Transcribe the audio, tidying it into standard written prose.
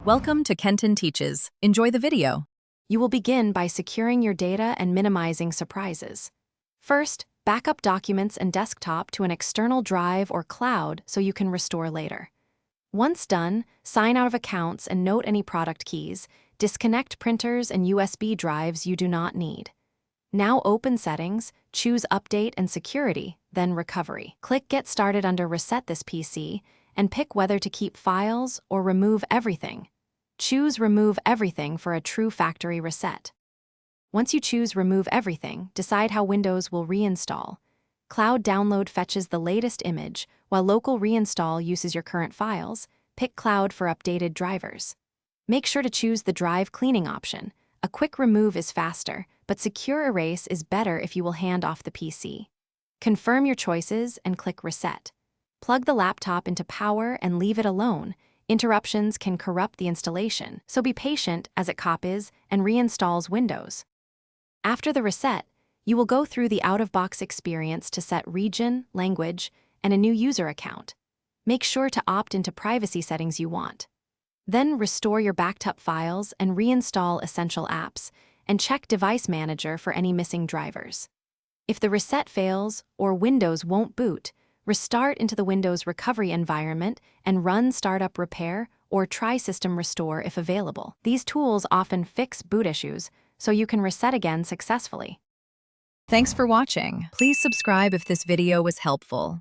Welcome to Kenton Teaches. Enjoy the video. You will begin by securing your data and minimizing surprises. First, back up documents and desktop to an external drive or cloud so you can restore later. Once done, sign out of accounts and note any product keys. Disconnect printers and USB drives you do not need. Now open Settings, choose Update and Security, then Recovery. Click Get Started under Reset this PC and pick whether to keep files or remove everything. Choose Remove Everything for a true factory reset. Once you choose Remove Everything, decide how Windows will reinstall. Cloud Download fetches the latest image, while Local Reinstall uses your current files. Pick Cloud for updated drivers. Make sure to choose the Drive Cleaning option. A quick remove is faster, but Secure Erase is better if you will hand off the PC. Confirm your choices and click Reset. Plug the laptop into power and leave it alone. Interruptions can corrupt the installation, so be patient as it copies and reinstalls Windows. After the reset, you will go through the out-of-box experience to set region, language, and a new user account. Make sure to opt into privacy settings you want. Then restore your backed up files and reinstall essential apps, and check Device Manager for any missing drivers. If the reset fails or Windows won't boot, restart into the Windows recovery environment and run Startup Repair or try System Restore if available. These tools often fix boot issues, so you can reset again successfully. Thanks for watching. Please subscribe if this video was helpful.